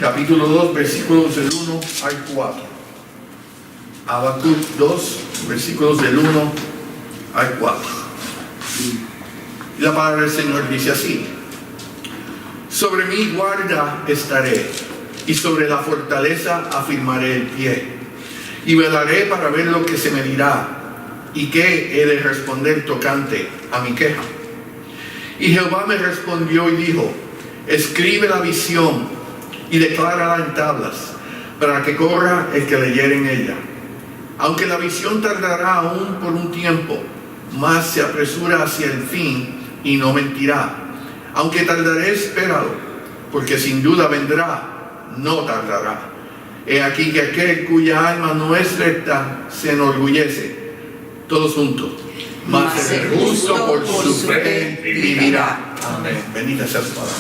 capítulo 2, versículos del 1 al 4. Habacuc 2, versículos del 1 al 4. Y la palabra del Señor dice así: sobre mi guarda estaré, y sobre la fortaleza afirmaré el pie, y velaré para ver lo que se me dirá, y qué he de responder tocante a mi queja. Y Jehová me respondió y dijo: escribe la visión y declárala en tablas, para que corra el que leyere en ella. Aunque la visión tardará aún por un tiempo, mas se apresura hacia el fin y no mentirá. Aunque tardaré, espéralo, porque sin duda vendrá, no tardará. He aquí que aquel cuya alma no es recta se enorgullece. Todos juntos. Mas el justo por su fe vivirá. Amén. Bendita sea su palabra.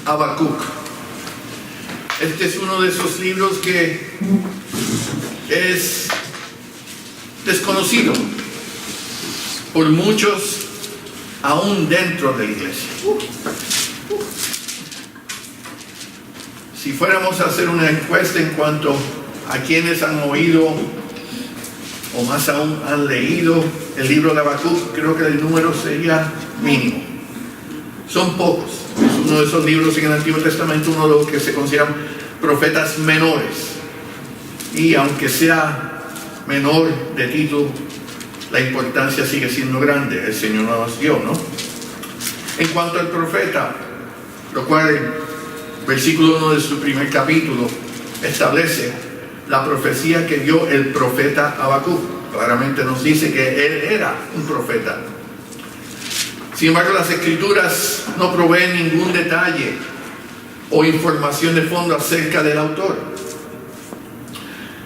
Habacuc. Este es uno de esos libros que es desconocido por muchos, aún dentro de la iglesia. Si fuéramos a hacer una encuesta en cuanto a quienes han oído o más aún han leído el libro de Habacuc, creo que el número sería mínimo. Son pocos. Es uno de esos libros en el Antiguo Testamento, uno de los que se consideran profetas menores. Y aunque sea menor de título, la importancia sigue siendo grande. El Señor nos dio, ¿no? En cuanto al profeta, lo cual versículo 1 de su primer capítulo establece la profecía que dio el profeta Habacuc. Claramente nos dice que él era un profeta. Sin embargo, las escrituras no proveen ningún detalle o información de fondo acerca del autor.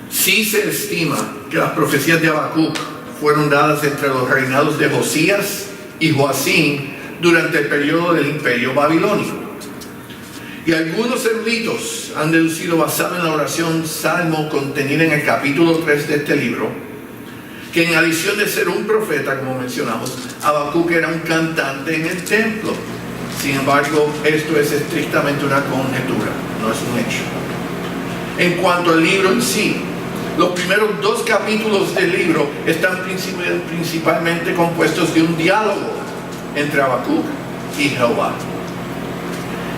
Sí se estima que las profecías de Habacuc fueron dadas entre los reinados de Josías y Joacim durante el periodo del imperio babilónico. Y algunos eruditos han deducido, basado en la oración salmo contenida en el capítulo 3 de este libro, que en adición de ser un profeta, como mencionamos, Habacuc era un cantante en el templo. Sin embargo, esto es estrictamente una conjetura, no es un hecho. En cuanto al libro en sí, los primeros 2 capítulos del libro están principalmente compuestos de un diálogo entre Habacuc y Jehová.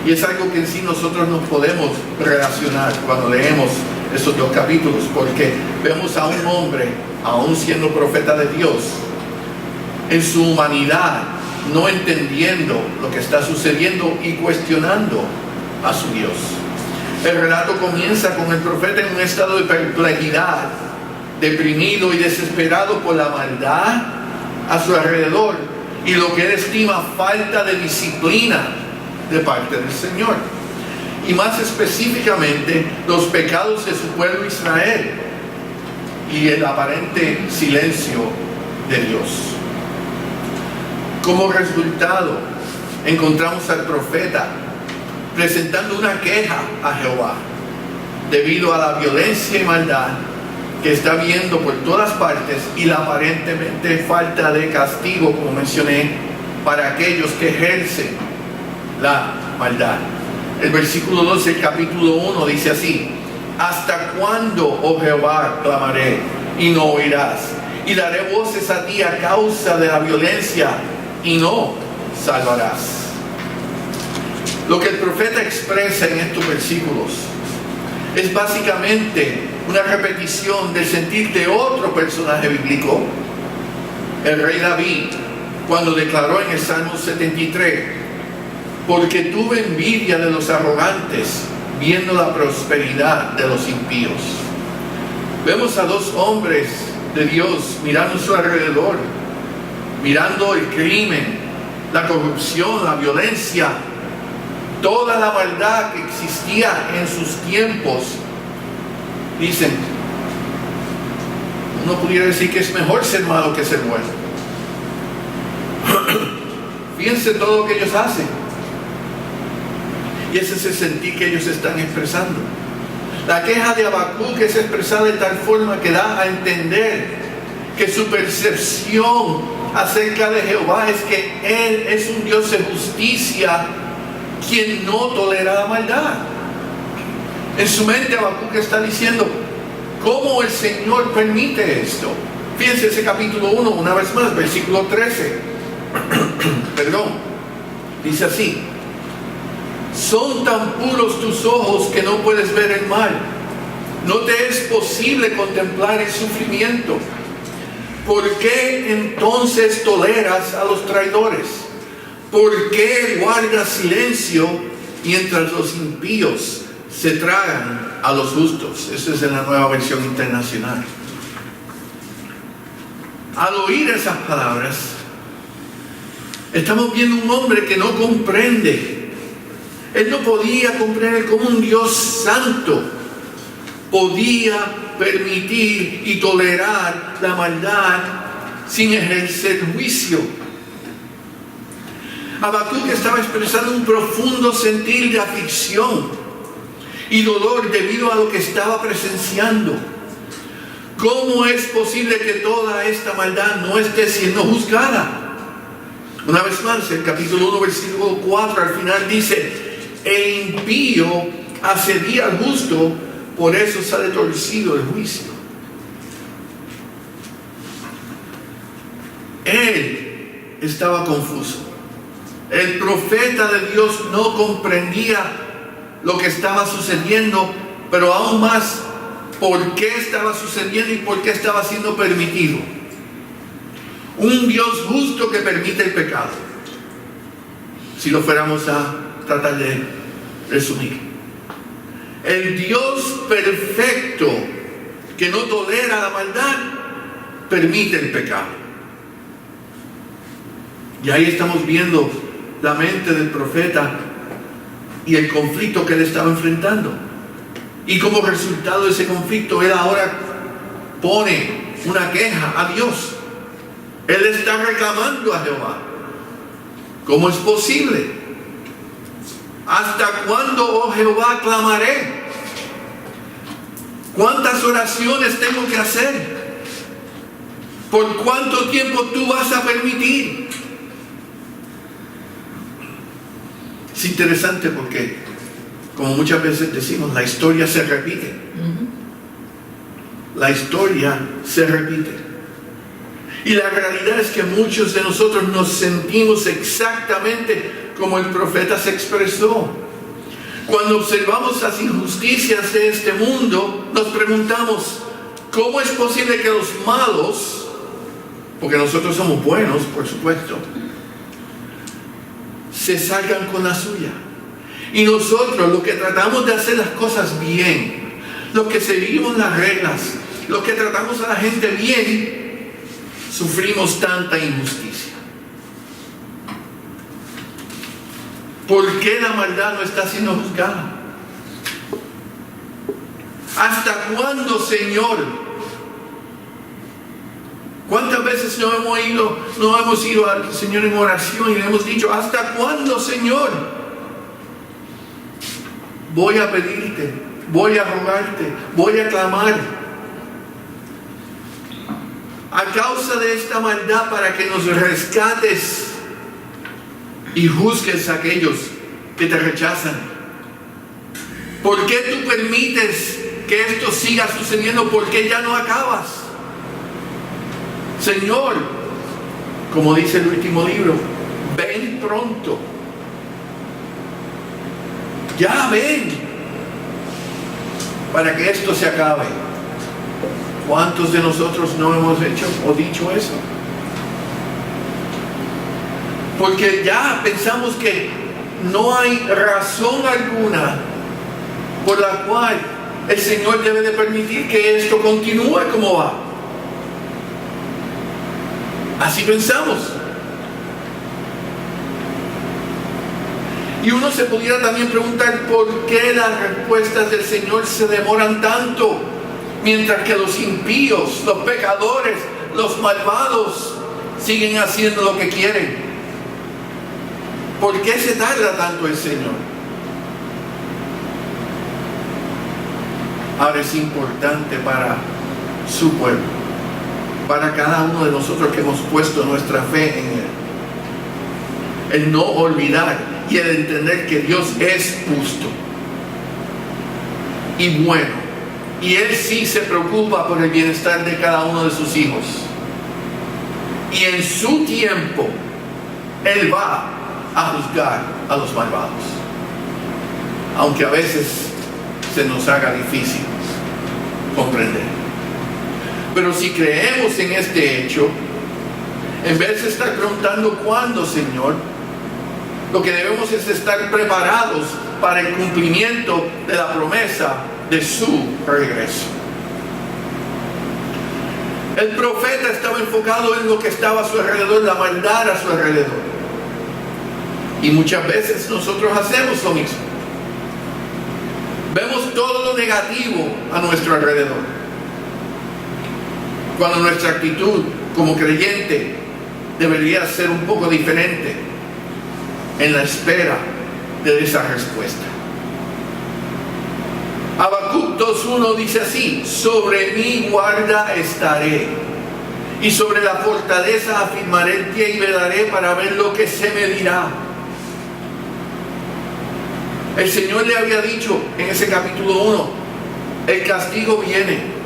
Y es algo que en sí nosotros nos podemos relacionar cuando leemos estos 2 capítulos, porque vemos a un hombre, aún siendo profeta de Dios, en su humanidad, no entendiendo lo que está sucediendo y cuestionando a su Dios. El relato comienza con el profeta en un estado de perplejidad, deprimido y desesperado por la maldad a su alrededor y lo que él estima falta de disciplina de parte del Señor, y más específicamente los pecados de su pueblo Israel y el aparente silencio de Dios. Como resultado, encontramos al profeta presentando una queja a Jehová debido a la violencia y maldad que está viendo por todas partes y la aparentemente falta de castigo, como mencioné, para aquellos que ejercen la maldad. El versículo 12 del capítulo 1 dice así: ¿hasta cuándo, oh Jehová, clamaré y no oirás? Y daré voces a ti a causa de la violencia y no salvarás. Lo que el profeta expresa en estos versículos es básicamente una repetición del sentir de otro personaje bíblico, el rey David, cuando declaró en el Salmo 73: porque tuve envidia de los arrogantes, viendo la prosperidad de los impíos. Vemos a 2 hombres de Dios mirando a su alrededor, mirando el crimen, la corrupción, la violencia, toda la maldad que existía en sus tiempos. Dicen, uno pudiera decir que es mejor ser malo que ser bueno. Fíjense todo lo que ellos hacen. Y ese es el sentir que ellos están expresando. La queja de Habacuc es expresada de tal forma que da a entender que su percepción acerca de Jehová es que Él es un Dios de justicia, quien no tolera la maldad. En su mente Habacuc está diciendo, ¿cómo el Señor permite esto? Fíjense ese capítulo 1, una vez más, versículo 13. Perdón. Dice así: son tan puros tus ojos que no puedes ver el mal. No te es posible contemplar el sufrimiento. ¿Por qué entonces toleras a los traidores? ¿Por qué guardas silencio mientras los impíos se tragan a los justos? Eso es en la Nueva Versión Internacional. Al oír esas palabras, estamos viendo un hombre que no comprende. Él no podía comprender cómo un Dios santo podía permitir y tolerar la maldad sin ejercer juicio. Habacuc estaba expresando un profundo sentir de aflicción y dolor debido a lo que estaba presenciando. ¿Cómo es posible que toda esta maldad no esté siendo juzgada? Una vez más, el capítulo 1, versículo 4, al final dice: el impío asedia al justo, por eso sale torcido el juicio. Él estaba confuso. El profeta de Dios no comprendía lo que estaba sucediendo, pero aún más por qué estaba sucediendo y por qué estaba siendo permitido. Un Dios justo que permite el pecado. Si lo fuéramos a tratar de resumir. El Dios perfecto que no tolera la maldad permite el pecado. Y ahí estamos viendo la mente del profeta y el conflicto que él estaba enfrentando. Y como resultado de ese conflicto, él ahora pone una queja a Dios. Él está reclamando a Jehová. ¿Cómo es posible? ¿Hasta cuándo, oh Jehová, clamaré? ¿Cuántas oraciones tengo que hacer? ¿Por cuánto tiempo tú vas a permitir? Es interesante porque, como muchas veces decimos, la historia se repite. La historia se repite. Y la realidad es que muchos de nosotros nos sentimos exactamente como el profeta se expresó. Cuando observamos las injusticias de este mundo, nos preguntamos, ¿cómo es posible que los malos, porque nosotros somos buenos, por supuesto, se salgan con la suya? Y nosotros, los que tratamos de hacer las cosas bien, los que seguimos las reglas, los que tratamos a la gente bien, sufrimos tanta injusticia. ¿Por qué la maldad no está siendo juzgada? ¿Hasta cuándo, Señor? ¿Cuántas veces no hemos ido al Señor en oración y le hemos dicho, ¿hasta cuándo, Señor? Voy a pedirte, voy a rogarte, voy a clamar. A causa de esta maldad, para que nos rescates y juzgues a aquellos que te rechazan. ¿Por qué tú permites que esto siga sucediendo? ¿Por qué ya no acabas? Señor, como dice el último libro, ven pronto. Ya ven, para que esto se acabe. ¿Cuántos de nosotros no hemos hecho o dicho eso? Porque ya pensamos que no hay razón alguna por la cual el Señor debe de permitir que esto continúe como va. Así pensamos. Y uno se pudiera también preguntar por qué las respuestas del Señor se demoran tanto, mientras que los impíos, los pecadores, los malvados siguen haciendo lo que quieren. ¿Por qué se tarda tanto el Señor? Ahora es importante para su pueblo para cada uno de nosotros que hemos puesto nuestra fe en Él. El no olvidar y el entender que Dios es justo y bueno, y Él sí se preocupa por el bienestar de cada uno de sus hijos, y en su tiempo Él va a juzgar a los malvados, aunque a veces se nos haga difícil comprender. Pero si creemos en este hecho, en vez de estar preguntando ¿cuándo, Señor?, lo que debemos es estar preparados para el cumplimiento de la promesa de su regreso. El profeta estaba enfocado en lo que estaba a su alrededor, la maldad a su alrededor. Y muchas veces nosotros hacemos lo mismo. Vemos todo lo negativo a nuestro alrededor, cuando nuestra actitud como creyente debería ser un poco diferente en la espera de esa respuesta. Habacuc 2:1 dice así: sobre mi guarda estaré, y sobre la fortaleza afirmaré el pie y velaré para ver lo que se me dirá. El Señor le había dicho en ese capítulo 1, el castigo viene.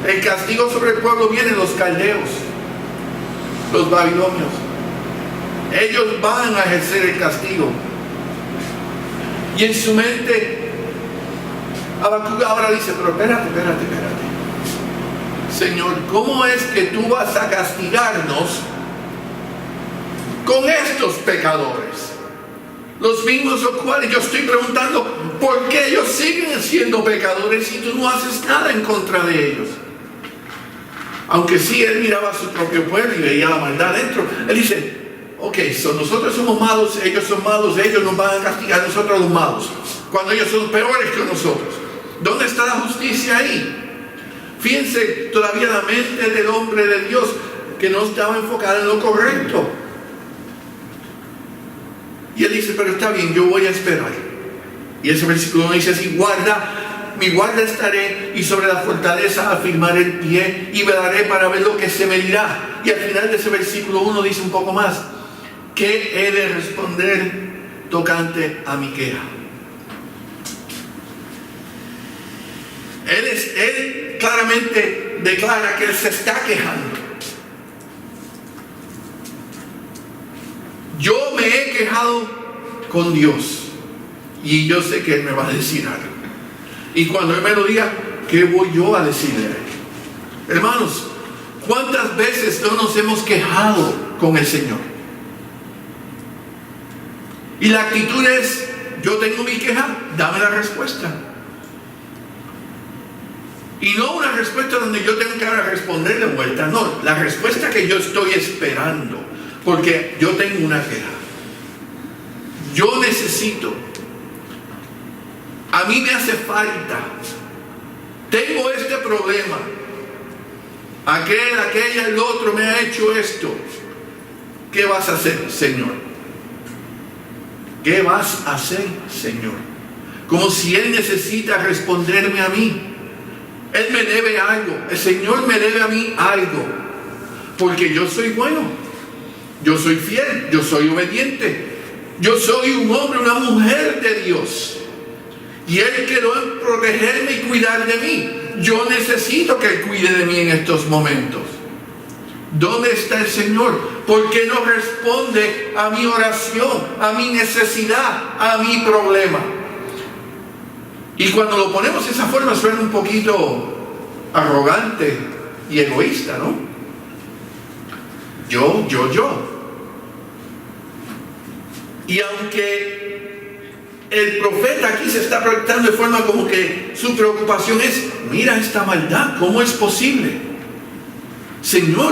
El castigo sobre el pueblo viene, los caldeos, los babilonios. Ellos van a ejercer el castigo. Y en su mente, Habacuc ahora dice, pero espérate. Señor, ¿cómo es que tú vas a castigarnos con estos pecadores? Los mismos los cuales yo estoy preguntando, ¿por qué ellos siguen siendo pecadores y tú no haces nada en contra de ellos? Aunque sí, él miraba a su propio pueblo y veía la maldad dentro. Él dice, ok, nosotros somos malos, ellos son malos, ellos nos van a castigar a nosotros los malos, cuando ellos son peores que nosotros. ¿Dónde está la justicia ahí? Fíjense todavía la mente del hombre de Dios que no estaba enfocada en lo correcto. Y él dice, pero está bien, yo voy a esperar. Y ese versículo dice así, mi guarda estaré, y sobre la fortaleza afirmaré el pie, y velaré para ver lo que se me dirá. Y al final de ese versículo 1 dice un poco más, ¿qué he de responder tocante a mi queja? Él claramente declara que él se está quejando. Yo me he quejado con Dios y yo sé que Él me va a decir algo. Y cuando Él me lo diga, ¿qué voy yo a decirle a Él? Hermanos, ¿cuántas veces no nos hemos quejado con el Señor? Y la actitud es, yo tengo mi queja, dame la respuesta. Y no una respuesta donde yo tengo que responder de vuelta, no, la respuesta que yo estoy esperando, porque yo tengo una queja. Yo necesito, a mí me hace falta, tengo este problema, aquella, el otro me ha hecho esto. ¿Qué vas a hacer, Señor? ¿Qué vas a hacer, Señor? Como si Él necesita responderme a mí. Él me debe algo, el Señor me debe a mí algo, porque yo soy bueno, yo soy fiel, yo soy obediente, yo soy un hombre, una mujer de Dios, y Él quedó en protegerme y cuidar de mí. Yo necesito que Él cuide de mí en estos momentos. ¿Dónde está el Señor? ¿Por qué no responde a mi oración, a mi necesidad, a mi problema? Y cuando lo ponemos de esa forma suena un poquito arrogante y egoísta, ¿no? Yo. Y aunque el profeta aquí se está proyectando de forma como que su preocupación es, mira esta maldad, ¿cómo es posible? Señor,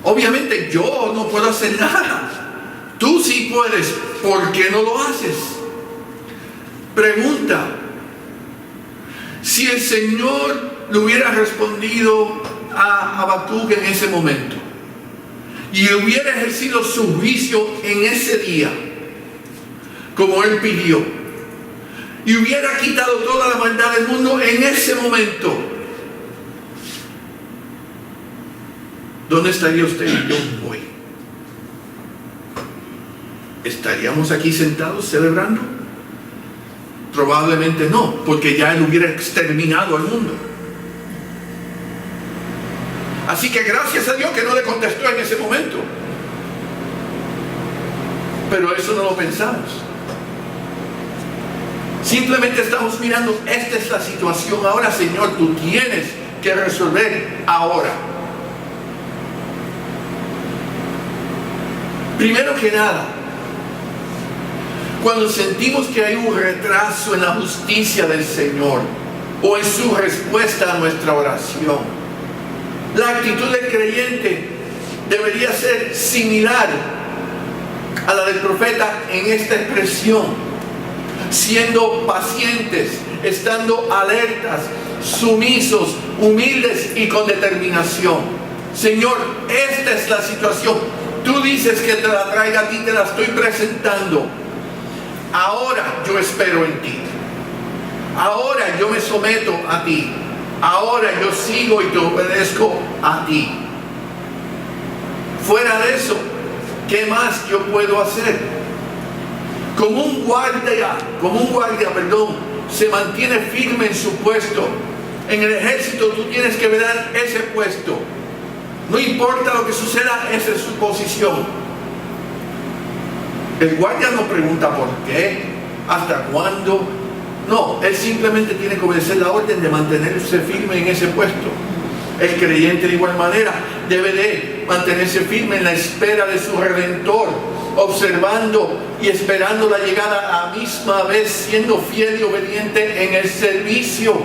obviamente yo no puedo hacer nada. Tú sí puedes, ¿por qué no lo haces? Pregunta. Si el Señor le hubiera respondido a Habacuc en ese momento y hubiera ejercido su juicio en ese día, como Él pidió, y hubiera quitado toda la maldad del mundo en ese momento, ¿dónde estaría usted y yo hoy? ¿Estaríamos aquí sentados celebrando? Probablemente no, porque ya Él hubiera exterminado al mundo. Así que gracias a Dios que no le contestó en ese momento. Pero eso no lo pensamos. Simplemente estamos mirando, esta es la situación ahora, Señor, tú tienes que resolver ahora. Primero que nada, cuando sentimos que hay un retraso en la justicia del Señor o en su respuesta a nuestra oración, la actitud del creyente debería ser similar a la del profeta en esta expresión, siendo pacientes, estando alertas, sumisos, humildes y con determinación. Señor, esta es la situación. Tú dices que te la traiga a ti, te la estoy presentando. Ahora yo espero en ti. Ahora yo me someto a ti. Ahora yo sigo y te obedezco a ti. Fuera de eso, ¿qué más yo puedo hacer? Como un guardia, se mantiene firme en su puesto. En el ejército tú tienes que velar ese puesto. No importa lo que suceda, esa es su posición. El guardia no pregunta por qué, hasta cuándo. No, él simplemente tiene que obedecer la orden de mantenerse firme en ese puesto. El creyente de igual manera debe de mantenerse firme en la espera de su Redentor, observando y esperando la llegada, a la misma vez siendo fiel y obediente en el servicio.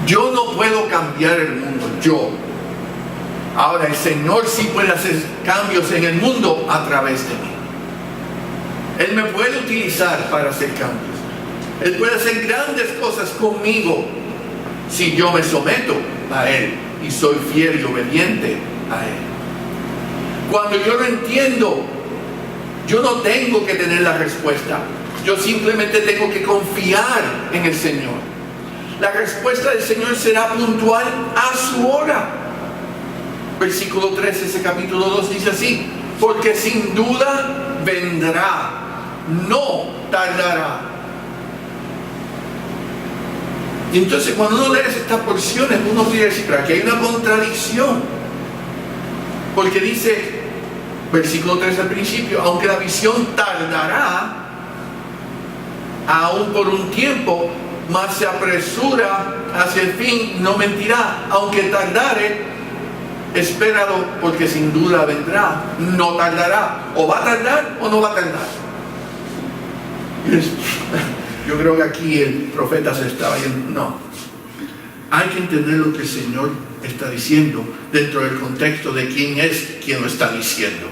Yo no puedo cambiar el mundo, yo. Ahora el Señor sí puede hacer cambios en el mundo a través de mí. Él me puede utilizar para hacer cambios. Él puede hacer grandes cosas conmigo si yo me someto a Él y soy fiel y obediente a Él. Cuando yo lo entiendo, yo no tengo que tener la respuesta. Yo simplemente tengo que confiar en el Señor. La respuesta del Señor será puntual a su hora. Versículo 13, ese capítulo 2 dice así: porque sin duda vendrá, no tardará. Y entonces cuando uno lee estas porciones, uno puede decir, pero aquí hay una contradicción. Porque dice, versículo 3 al principio, aunque la visión tardará, aún por un tiempo, mas se apresura hacia el fin, no mentirá. Aunque tardare, espéralo, porque sin duda vendrá, no tardará. O va a tardar o no va a tardar. Yo creo que aquí el profeta se estaba yendo. No, hay que entender lo que el Señor está diciendo dentro del contexto de quién es quien lo está diciendo.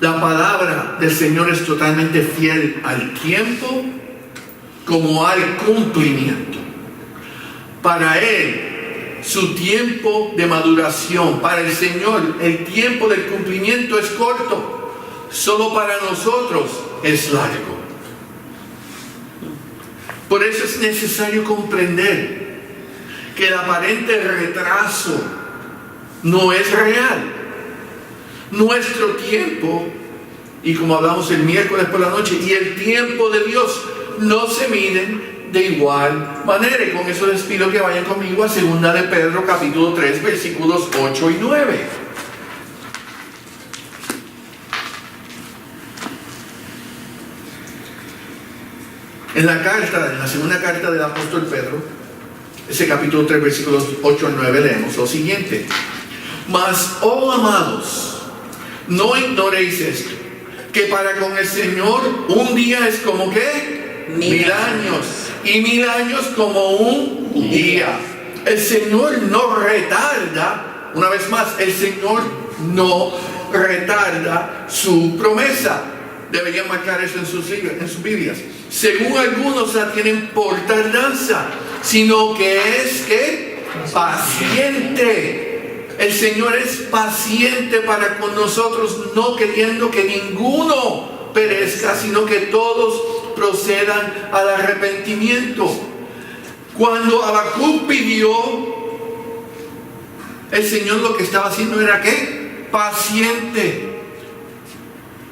La palabra del Señor es totalmente fiel al tiempo como al cumplimiento. Para Él, su tiempo de maduración, para el Señor, el tiempo del cumplimiento es corto. Solo para nosotros es largo. Por eso es necesario comprender que el aparente retraso no es real. Nuestro tiempo, y como hablamos el miércoles por la noche, y el tiempo de Dios no se miden de igual manera. Y con eso les pido que vayan conmigo a 2 de Pedro capítulo 3 versículos 8 y 9. En la segunda carta del apóstol Pedro, ese capítulo 3 versículos 8 al 9, leemos lo siguiente: mas, oh amados, no ignoréis esto, que para con el Señor un día es como ¿qué? 1000 años, y 1000 años como un día. El Señor no retarda, una vez más, el Señor no retarda su promesa. Deberían marcar eso en sus Biblias. Según algunos la tienen por tardanza, sino que es ¿qué? Paciente. El Señor es paciente para con nosotros, no queriendo que ninguno perezca, sino que todos procedan al arrepentimiento. Cuando Habacuc pidió El Señor lo que estaba haciendo era ¿qué? Paciente.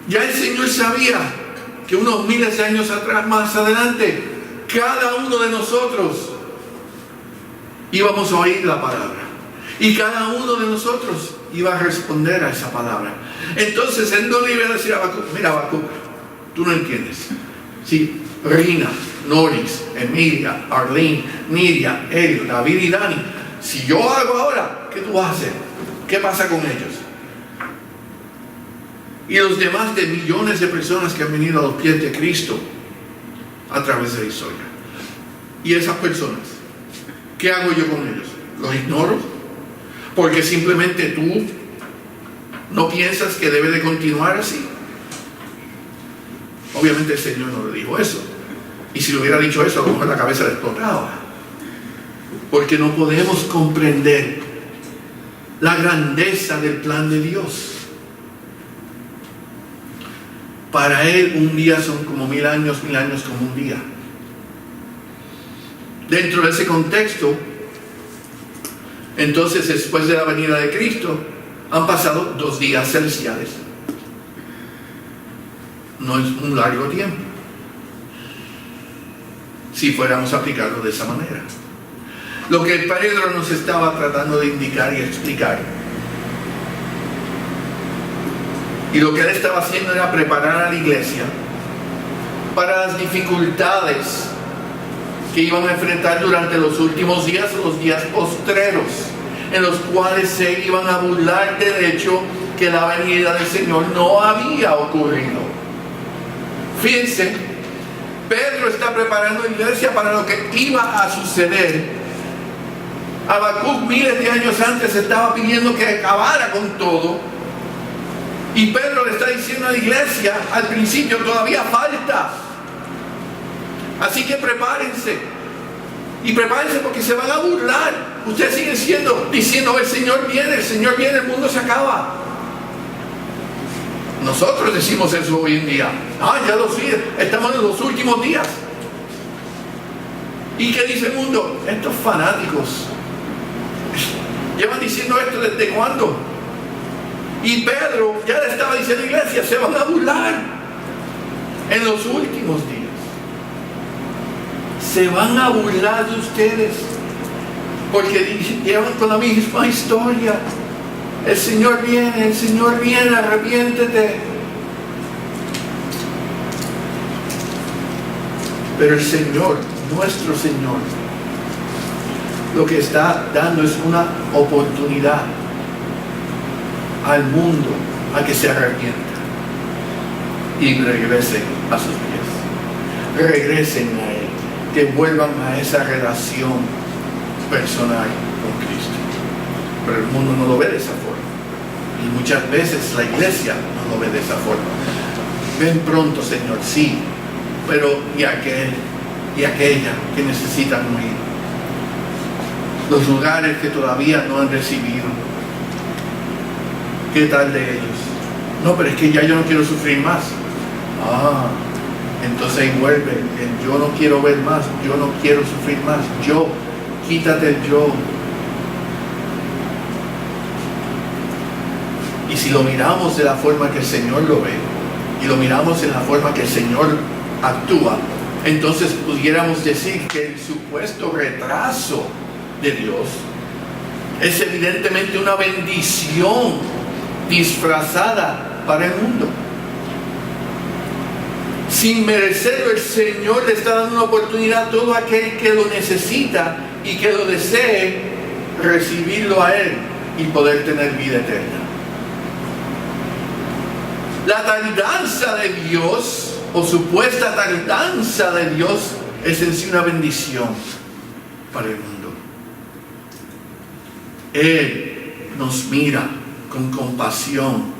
Ya el Señor sabía que unos miles de años atrás, más adelante, cada uno de nosotros íbamos a oír la palabra. Y cada uno de nosotros iba a responder a esa palabra. Entonces Él no le iba a decir a Habacuc: mira, Habacuc, tú no entiendes. Sí, Regina, Noris, Emilia, Arlene, Nidia, Elio, David y Dani, si yo hago ahora, ¿qué tú vas a hacer? ¿Qué pasa con ellos? Y los demás de millones de personas que han venido a los pies de Cristo a través de la historia. Y esas personas, ¿qué hago yo con ellos? ¿Los ignoro? Porque simplemente tú no piensas que debe de continuar así. Obviamente el Señor no le dijo eso. Y si le hubiera dicho eso, a lo mejor la cabeza le explotaba. Porque no podemos comprender la grandeza del plan de Dios. Para Él un día son como 1000 años como un día. Dentro de ese contexto, entonces después de la venida de Cristo, han pasado 2 días celestiales. No es un largo tiempo, si fuéramos a aplicarlo de esa manera. Lo que Pedro nos estaba tratando de indicar y explicar, y lo que él estaba haciendo era preparar a la iglesia para las dificultades que iban a enfrentar durante los últimos días, los días postreros, en los cuales se iban a burlar del hecho que la venida del Señor no había ocurrido. Fíjense, Pedro está preparando la iglesia para lo que iba a suceder. Habacuc miles de años antes estaba pidiendo que acabara con todo. Y Pedro le está diciendo a la iglesia, al principio todavía falta. Así que prepárense. Y prepárense porque se van a burlar. Ustedes siguen diciendo, el Señor viene, el mundo se acaba. Nosotros decimos eso hoy en día. Ya lo sé, estamos en los últimos días. ¿Y qué dice el mundo? Estos fanáticos llevan diciendo esto ¿desde cuándo? Y Pedro ya le estaba diciendo a la iglesia, se van a burlar en los últimos días. Se van a burlar de ustedes porque llevan con la misma historia. El Señor viene, arrepiéntete. Pero el Señor, nuestro Señor, lo que está dando es una oportunidad al mundo a que se arrepienta y regresen a sus pies. Regresen a Él, que vuelvan a esa relación personal con Cristo. Pero el mundo no lo ve de esa forma. Y muchas veces la iglesia no lo ve de esa forma. Ven pronto, Señor, sí, pero y aquel y aquella que necesitan oír. Los lugares que todavía no han recibido. ¿Qué tal de ellos? No, pero es que ya yo no quiero sufrir más. Entonces ahí vuelve el yo no quiero ver más, yo no quiero sufrir más, yo, quítate el yo. Y si lo miramos de la forma que el Señor lo ve, y lo miramos en la forma que el Señor actúa, entonces pudiéramos decir que el supuesto retraso de Dios es evidentemente una bendición disfrazada para el mundo. Sin merecerlo, el Señor le está dando una oportunidad a todo aquel que lo necesita y que lo desee recibirlo a Él y poder tener vida eterna. La tardanza de Dios, o supuesta tardanza de Dios, es en sí una bendición para el mundo. Él nos mira con compasión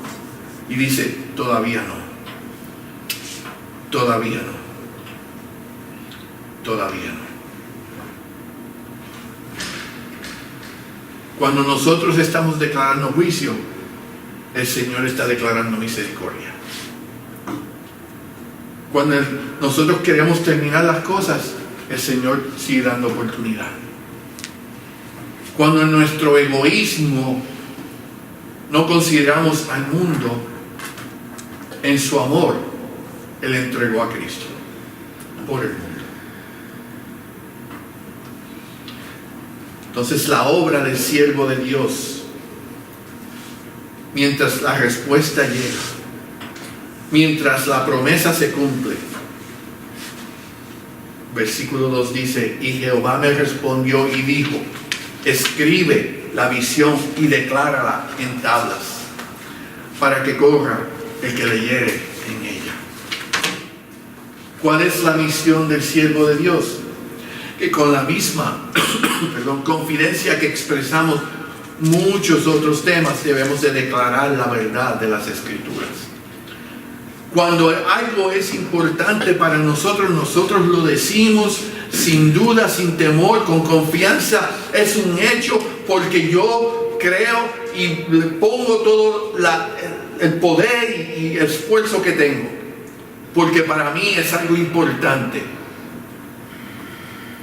y dice, todavía no, todavía no, todavía no. Cuando nosotros estamos declarando juicio, el Señor está declarando misericordia. Cuando nosotros queremos terminar las cosas, el Señor sigue dando oportunidad. Cuando en nuestro egoísmo no consideramos al mundo, en su amor, Él entregó a Cristo por el mundo. Entonces la obra del siervo de Dios, mientras la respuesta llega, mientras la promesa se cumple, versículo 2 dice: y Jehová me respondió y dijo, escribe la visión y declárala en tablas, para que corra el que leyere en ella. ¿Cuál es la misión del siervo de Dios? Que con la misma confidencia que expresamos muchos otros temas, debemos de declarar la verdad de las Escrituras. Cuando algo es importante para nosotros, nosotros lo decimos sin duda, sin temor, con confianza. Es un hecho, porque yo creo y le pongo todo el poder y esfuerzo que tengo, porque para mí es algo importante.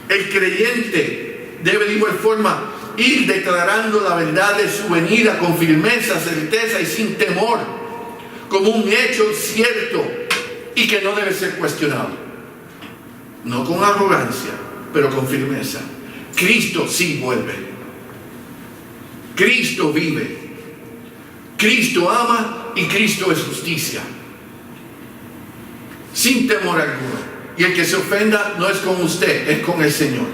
El creyente debe de igual forma ir declarando la verdad de su venida con firmeza, certeza y sin temor, como un hecho cierto y que no debe ser cuestionado. No con arrogancia, pero con firmeza. Cristo sí vuelve. Cristo vive. Cristo ama y Cristo es justicia. Sin temor alguno. Y el que se ofenda no es con usted, es con el Señor.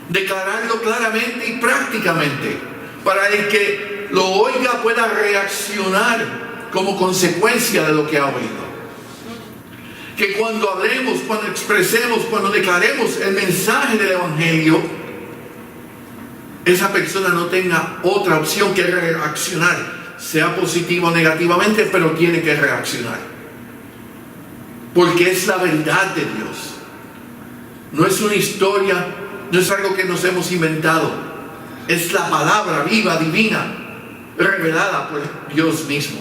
Declararlo claramente y prácticamente, para el que lo oiga pueda reaccionar como consecuencia de lo que ha oído. Que cuando hablemos, cuando expresemos, cuando declaremos el mensaje del Evangelio, esa persona no tenga otra opción que reaccionar, sea positivo o negativamente, pero tiene que reaccionar. Porque es la verdad de Dios. No es una historia, no es algo que nos hemos inventado. Es la palabra viva, divina, revelada por Dios mismo.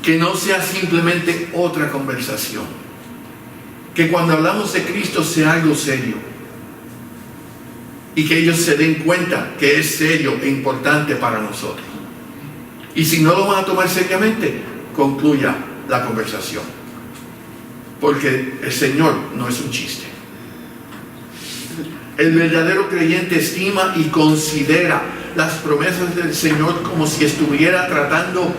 Que no sea simplemente otra conversación. Que cuando hablamos de Cristo sea algo serio. Y que ellos se den cuenta que es serio e importante para nosotros. Y si no lo van a tomar seriamente, concluya la conversación. Porque el Señor no es un chiste. El verdadero creyente estima y considera las promesas del Señor como si estuviera tratando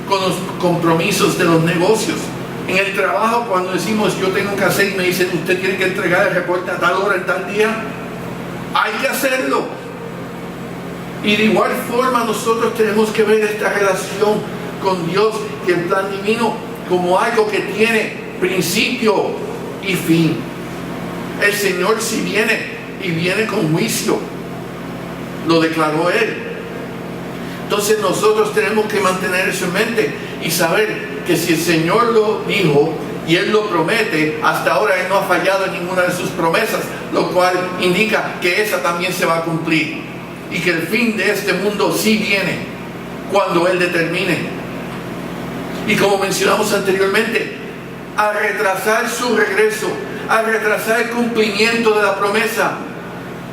con los compromisos de los negocios. En el trabajo, cuando decimos yo tengo que hacer, y me dicen usted tiene que entregar el reporte a tal hora, en tal día, hay que hacerlo. Y de igual forma nosotros tenemos que ver esta relación con Dios y el plan divino como algo que tiene principio y fin. El Señor si viene, y viene con juicio, lo declaró Él. Entonces nosotros tenemos que mantener eso en mente y saber que si el Señor lo dijo y Él lo promete, hasta ahora Él no ha fallado en ninguna de sus promesas, lo cual indica que esa también se va a cumplir y que el fin de este mundo sí viene cuando Él determine. Y como mencionamos anteriormente, a retrasar su regreso, a retrasar el cumplimiento de la promesa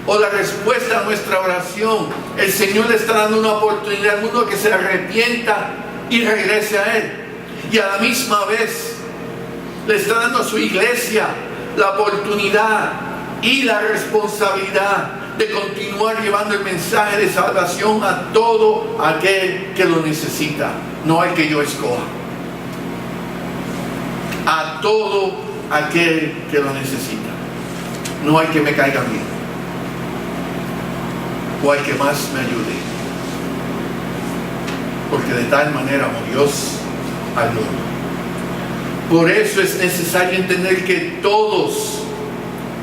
o la respuesta a nuestra oración, el Señor le está dando una oportunidad al mundo que se arrepienta y regrese a Él. Y a la misma vez le está dando a su iglesia la oportunidad y la responsabilidad de continuar llevando el mensaje de salvación a todo aquel que lo necesita, no al que yo escoja. A todo aquel que lo necesita, no al que me caiga bien o al que más me ayude, porque de tal manera amó Dios al mundo. Por eso es necesario entender que todos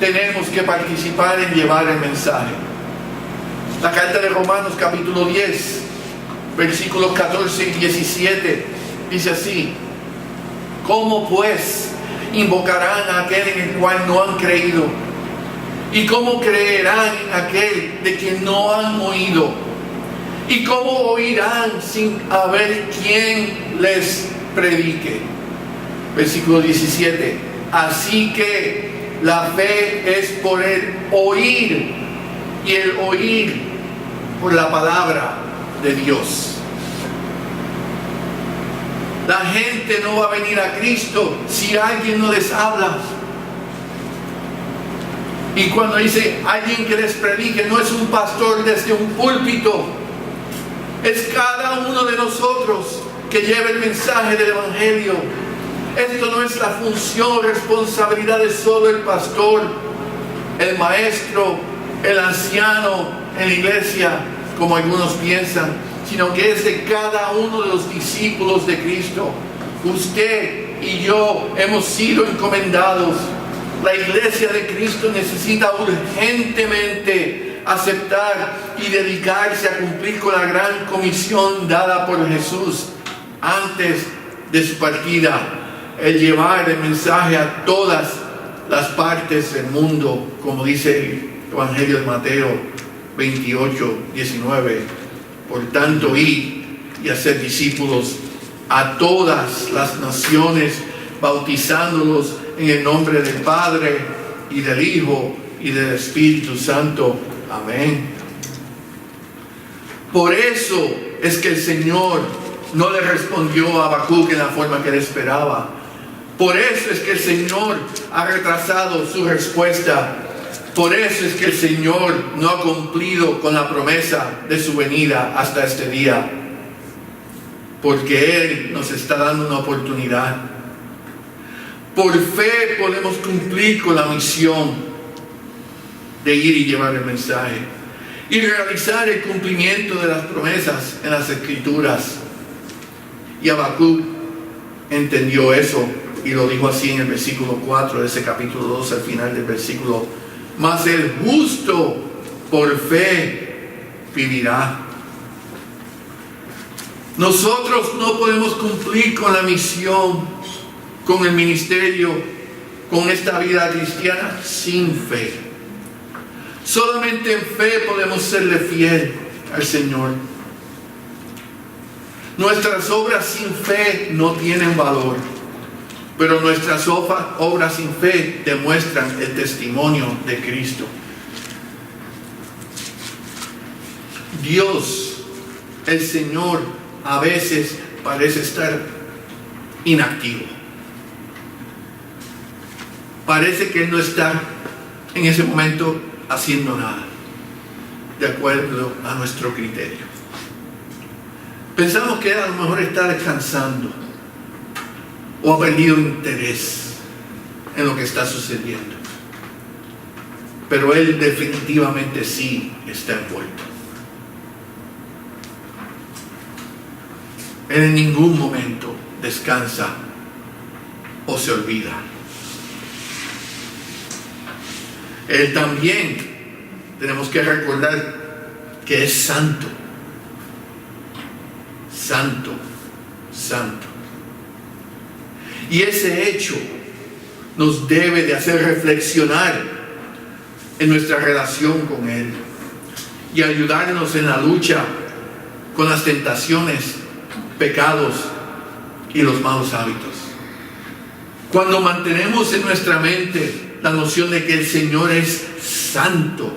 tenemos que participar en llevar el mensaje. La carta de Romanos capítulo 10 versículos 14 y 17 dice así: ¿cómo pues invocarán a aquel en el cual no han creído? ¿Y cómo creerán en aquel de quien no han oído? ¿Y cómo oirán sin haber quien les predique? Versículo 17: así que La fe es por el oír, y el oír por la palabra de Dios. La gente no va a venir a Cristo si alguien no les habla. Y cuando dice alguien que les predique, no es un pastor desde un púlpito, es cada uno de nosotros que lleva el mensaje del Evangelio. Esto no es la función o responsabilidad de solo el pastor, el maestro, el anciano en la iglesia, como algunos piensan, sino que es de cada uno de los discípulos de Cristo. Usted y yo hemos sido encomendados. La iglesia de Cristo necesita urgentemente aceptar y dedicarse a cumplir con la gran comisión dada por Jesús antes de su partida, el llevar el mensaje a todas las partes del mundo, como dice el Evangelio de Mateo 28, 19. Por tanto, id y hacer discípulos a todas las naciones, bautizándolos en el nombre del Padre y del Hijo y del Espíritu Santo. Amén. Por eso es que el Señor no le respondió a Habacuc en la forma que él esperaba. Por eso es que el Señor ha retrasado su respuesta. Por eso es que el Señor no ha cumplido con la promesa de su venida hasta este día. Porque Él nos está dando una oportunidad. Por fe podemos cumplir con la misión de ir y llevar el mensaje y realizar el cumplimiento de las promesas en las Escrituras. Y Habacuc entendió eso y lo dijo así en el versículo 4 de ese capítulo 2, al final del versículo: mas el justo por fe vivirá. Nosotros no podemos cumplir con la misión, con el ministerio, con esta vida cristiana sin fe. Solamente en fe podemos serle fiel al Señor. Nuestras obras sin fe no tienen valor, pero nuestras obras sin fe demuestran el testimonio de Cristo. Dios, el Señor, a veces parece estar inactivo. Parece que Él no está en ese momento haciendo nada, de acuerdo a nuestro criterio. Pensamos que Él a lo mejor está descansando o ha perdido interés en lo que está sucediendo. Pero Él definitivamente sí está envuelto. Él en ningún momento descansa o se olvida. Él también tenemos que recordar que es santo. Santo, santo. Y ese hecho nos debe de hacer reflexionar en nuestra relación con Él y ayudarnos en la lucha con las tentaciones, pecados y los malos hábitos. Cuando mantenemos en nuestra mente la noción de que el Señor es santo,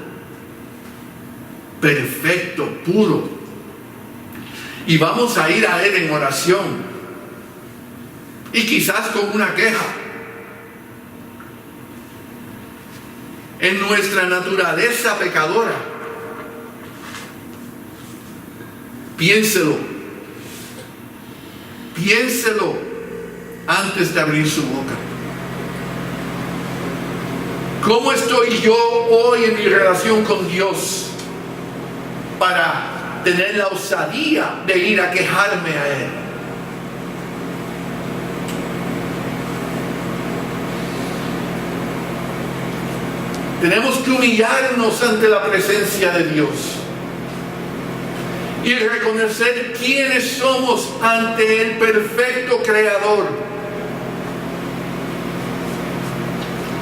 perfecto, puro, y vamos a ir a Él en oración, y quizás con una queja, en nuestra naturaleza pecadora, piénselo antes de abrir su boca. ¿Cómo estoy yo hoy en mi relación con Dios para tener la osadía de ir a quejarme a Él? Tenemos que humillarnos ante la presencia de Dios y reconocer quiénes somos ante el perfecto Creador.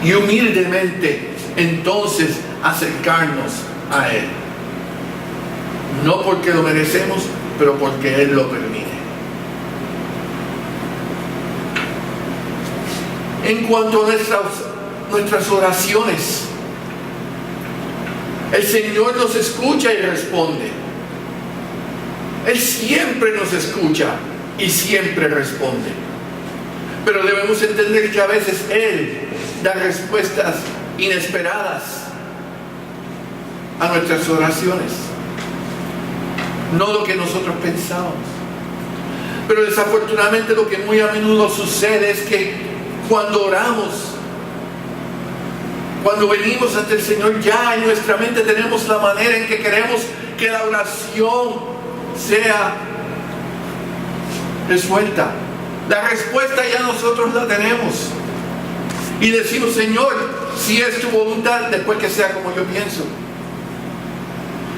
Y humildemente entonces acercarnos a Él. No porque lo merecemos, pero porque Él lo permite. En cuanto a nuestra nuestras oraciones. El Señor nos escucha y responde. Él siempre nos escucha y siempre responde. Pero debemos entender que a veces Él da respuestas inesperadas a nuestras oraciones. No lo que nosotros pensamos. Pero desafortunadamente lo que muy a menudo sucede es que cuando oramos, cuando venimos ante el Señor, ya en nuestra mente tenemos la manera en que queremos que la oración sea resuelta. La respuesta ya nosotros la tenemos. Y decimos, Señor, si es tu voluntad, después que sea como yo pienso.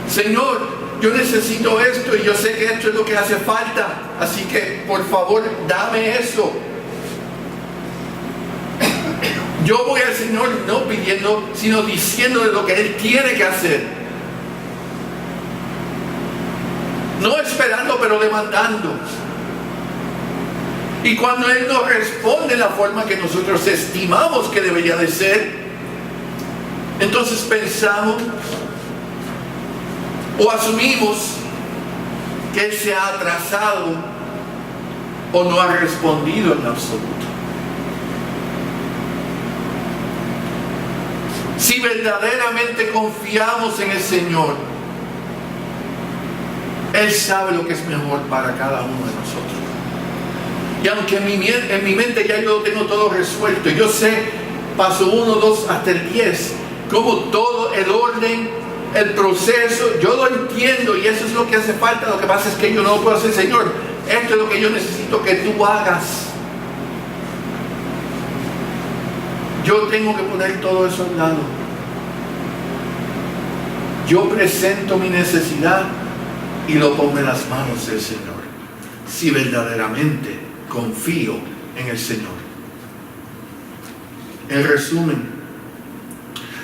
Señor, yo necesito esto y yo sé que esto es lo que hace falta. Así que, por favor, dame eso. Yo voy al Señor no pidiendo, sino diciéndole lo que Él tiene que hacer. No esperando, pero demandando. Y cuando Él nos responde de la forma que nosotros estimamos que debería de ser, entonces pensamos o asumimos que Él se ha atrasado o no ha respondido en absoluto. Si verdaderamente confiamos en el Señor, Él sabe lo que es mejor para cada uno de nosotros. Y aunque en mi mente ya yo lo tengo todo resuelto, yo sé, paso 1, 2 hasta el 10, como todo el orden, el proceso, yo lo entiendo y eso es lo que hace falta. Lo que pasa es que yo no lo puedo hacer. Señor, esto es lo que yo necesito que tú hagas. Yo tengo que poner todo eso al lado. Yo presento mi necesidad y lo pongo en las manos del Señor, si verdaderamente confío en el Señor. En resumen,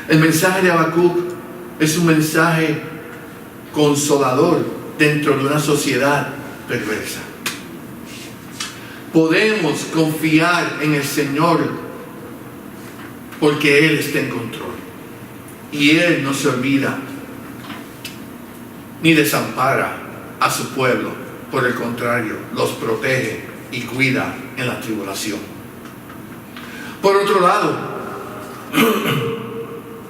el mensaje de Habacuc es un mensaje consolador dentro de una sociedad perversa. Podemos confiar en el Señor porque Él está en control y Él no se olvida ni desampara a su pueblo. Por el contrario, los protege y cuida en la tribulación. Por otro lado,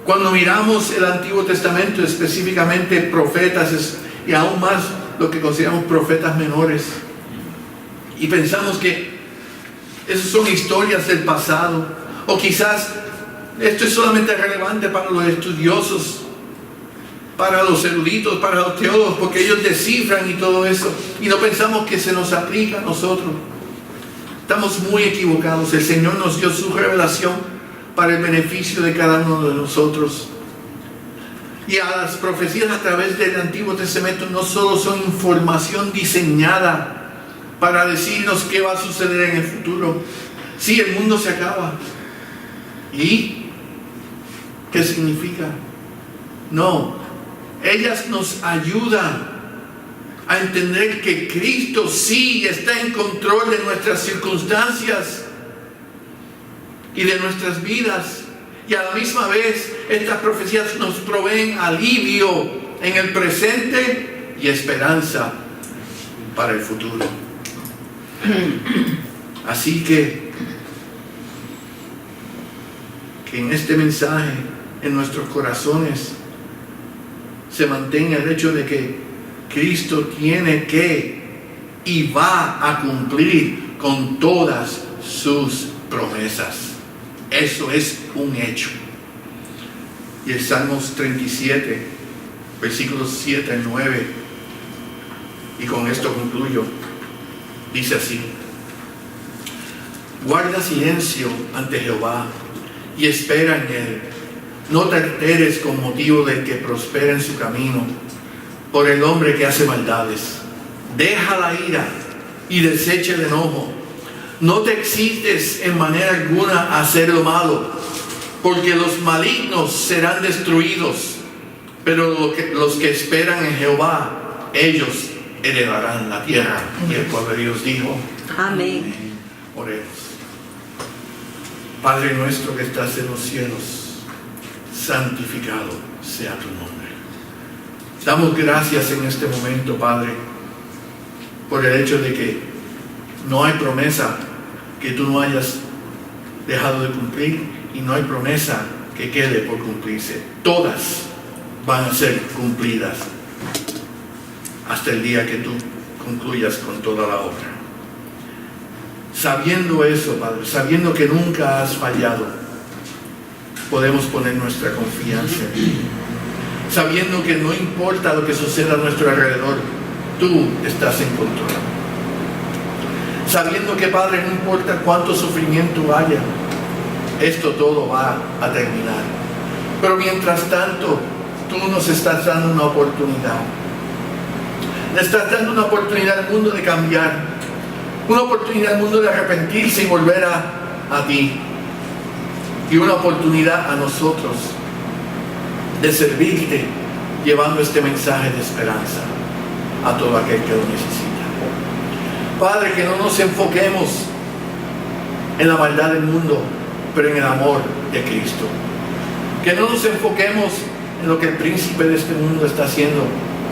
cuando miramos el Antiguo Testamento, específicamente profetas y aún más lo que consideramos profetas menores, y pensamos que esas son historias del pasado, o quizás esto es solamente relevante para los estudiosos, para los eruditos, para los teólogos, porque ellos descifran y todo eso, y no pensamos que se nos aplica a nosotros. Estamos muy equivocados. El Señor nos dio su revelación para el beneficio de cada uno de nosotros. Y a las profecías a través del Antiguo Testamento no solo son información diseñada para decirnos qué va a suceder en el futuro. Sí, el mundo se acaba. ¿Y qué significa? No, ellas nos ayudan a entender que Cristo sí está en control de nuestras circunstancias y de nuestras vidas. Y a la misma vez, estas profecías nos proveen alivio en el presente y esperanza para el futuro. Así que en este mensaje, en nuestros corazones, se mantenga el hecho de que Cristo tiene que y va a cumplir con todas sus promesas. Eso es un hecho. Y el Salmos 37, versículos 7 al 9, y con esto concluyo, dice así: guarda silencio ante Jehová y espera en Él. No te alteres con motivo del que prospera en su camino, por el hombre que hace maldades. Deja la ira y desecha el enojo. No te excites en manera alguna a hacer lo malo, porque los malignos serán destruidos, pero los que esperan en Jehová, ellos heredarán la tierra. Y el pueblo de Dios dijo: amén. Oremos. Padre nuestro que estás en los cielos, santificado sea tu nombre. Damos gracias en este momento, Padre, por el hecho de que no hay promesa que tú no hayas dejado de cumplir y no hay promesa que quede por cumplirse. Todas van a ser cumplidas hasta el día que tú concluyas con toda la obra. Sabiendo eso, Padre, sabiendo que nunca has fallado, podemos poner nuestra confianza en ti. Sabiendo que no importa lo que suceda a nuestro alrededor, tú estás en control. Sabiendo que, Padre, no importa cuánto sufrimiento haya, esto todo va a terminar. Pero mientras tanto, tú nos estás dando una oportunidad. Le estás dando una oportunidad al mundo de cambiar, una oportunidad al mundo de arrepentirse y volver a ti, y una oportunidad a nosotros de servirte, llevando este mensaje de esperanza a todo aquel que lo necesita. Padre, que no nos enfoquemos en la maldad del mundo, pero en el amor de Cristo. Que no nos enfoquemos en lo que el príncipe de este mundo está haciendo,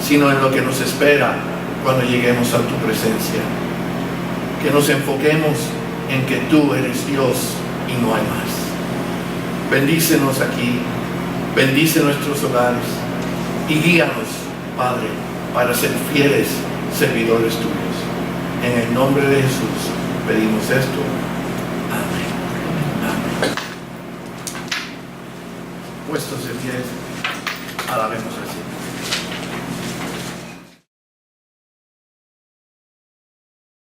sino en lo que nos espera cuando lleguemos a tu presencia. Que nos enfoquemos en que tú eres Dios y no hay más. Bendícenos aquí, bendice nuestros hogares y guíanos, Padre, para ser fieles servidores tuyos. En el nombre de Jesús pedimos esto. Amén. Amén. Puestos de pie, alabemos al Señor.